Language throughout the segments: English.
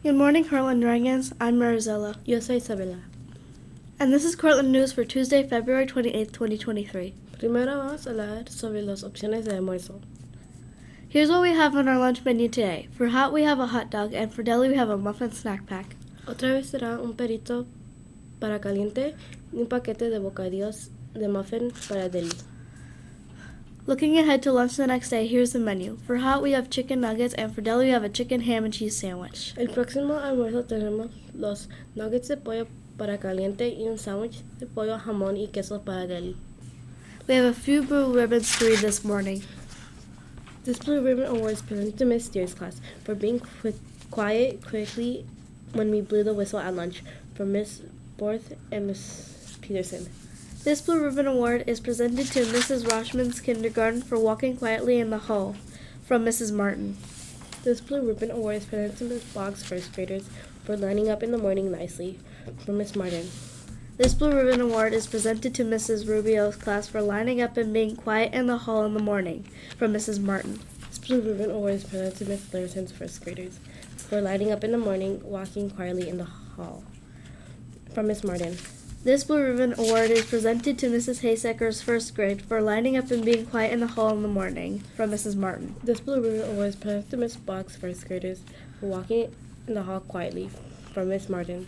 Good morning, Cortland Dragons. I'm Marizella. Yo soy Isabela. And this is Cortland News for Tuesday, February 28th, 2023. Primero vamos a hablar sobre las opciones de almuerzo. Here's what we have on our lunch menu today. For hot, we have a hot dog, and for deli, we have a muffin snack pack. Otra vez será un perrito para caliente y un paquete de bocadillos de muffin para deli. Looking ahead to lunch the next day, here's the menu. For hot, we have chicken nuggets, and for deli, we have a chicken ham and cheese sandwich. El próximo almuerzo tenemos los nuggets de pollo para caliente y un sándwich de pollo, jamón y queso para deli. We have a few blue ribbons to read this morning. This Blue Ribbon Award is presented to Miss Steers' class for being quiet quickly when we blew the whistle at lunch, from Miss Borth and Miss Peterson. This Blue Ribbon Award is presented to Mrs. Roshman's kindergarten for walking quietly in the hall, from Mrs. Martin. This Blue Ribbon Award is presented to Miss Boggs' first graders for lining up in the morning nicely, from Miss Martin. This Blue Ribbon Award is presented to Mrs. Rubio's class for lining up and being quiet in the hall in the morning, from Mrs. Martin. This Blue Ribbon Award is presented to Miss Larson's first graders for lining up in the morning, walking quietly in the hall, from Miss Martin. This Blue Ribbon Award is presented to Mrs. Haysacker's first grade for lining up and being quiet in the hall in the morning, from Mrs. Martin. This Blue Ribbon Award is presented to Miss Boggs' first graders for walking in the hall quietly, from Miss Martin.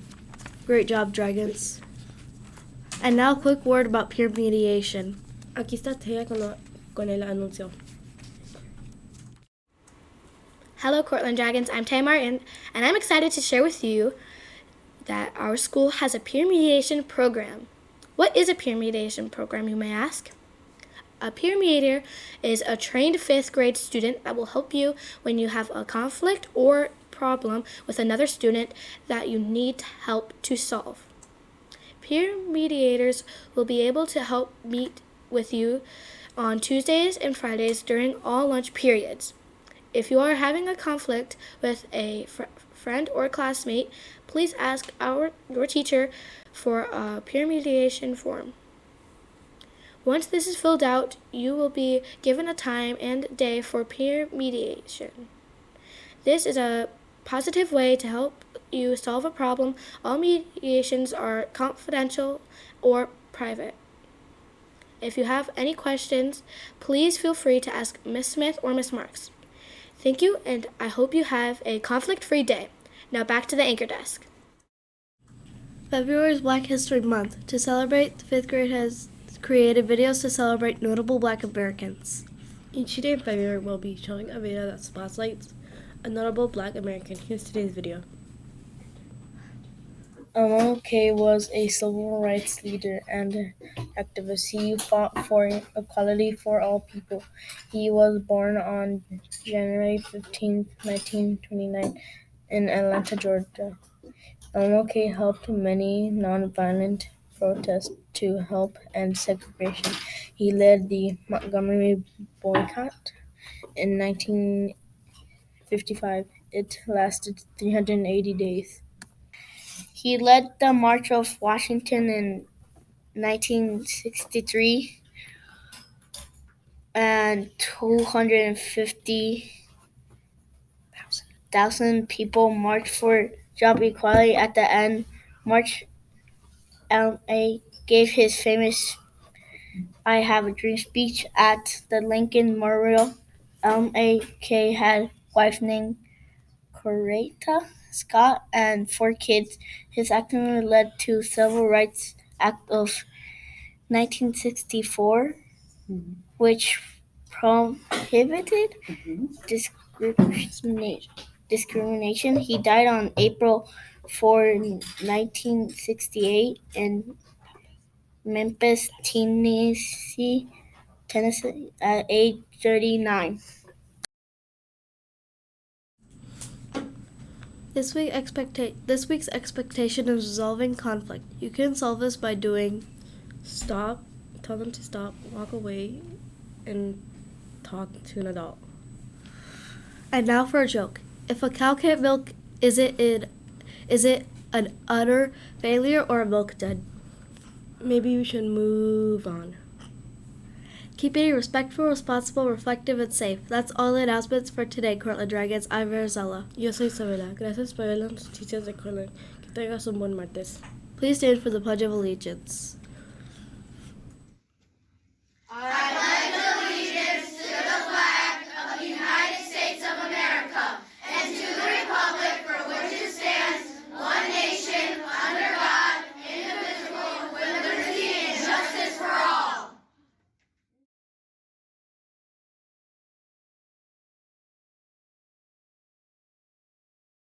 Great job, Dragons. And now a quick word about peer mediation. Aquí está Tea con el anuncio. Hello, Cortland Dragons. I'm Tay Martin, and I'm excited to share with you that our school has a peer mediation program. What is a peer mediation program, you may ask? A peer mediator is a trained 5th grade student that will help you when you have a conflict or problem with another student that you need help to solve. Peer mediators will be able to help meet with you on Tuesdays and Fridays during all lunch periods. If you are having a conflict with a friend or classmate, please ask your teacher for a peer mediation form. Once this is filled out, you will be given a time and day for peer mediation. This is a positive way to help you solve a problem. All mediations are confidential or private. If you have any questions, please feel free to ask Miss Smith or Miss Marks. Thank you, and I hope you have a conflict-free day. Now back to the anchor desk. February is Black History Month. To celebrate, the 5th grade has created videos to celebrate notable Black Americans. Each day in February, we'll be showing a video that spotlights a notable Black American. Here's today's video. MLK was a civil rights leader and activist. He fought for equality for all people. He was born on January 15, 1929 in Atlanta, Georgia. MLK helped many nonviolent protests to help end segregation. He led the Montgomery boycott in 1955. It lasted 380 days. He led the March of Washington in 1963, and 250,000 people marched for job equality. At the end, March LA gave his famous I Have a Dream speech at the Lincoln Memorial. MLK had a wife named Coretta Scott and 4 kids. His activism led to Civil Rights Act of 1964, which prohibited discrimination. He died on April 4, 1968 in Memphis, Tennessee at age 39. This week's expectation is resolving conflict. You can solve this by doing Stop, tell them to stop, walk away, and talk to an adult. And now for a joke. If a cow can't milk, is it an utter failure or a milk dud? Maybe we should move on. Keep eating respectful, responsible, reflective, and safe. That's all the announcements for today, Cortland Dragons. I'm Marisela. Yo soy Isabela. Gracias por ver las noticias de Cortland. Que tengas un buen martes. Please stand for the Pledge of Allegiance.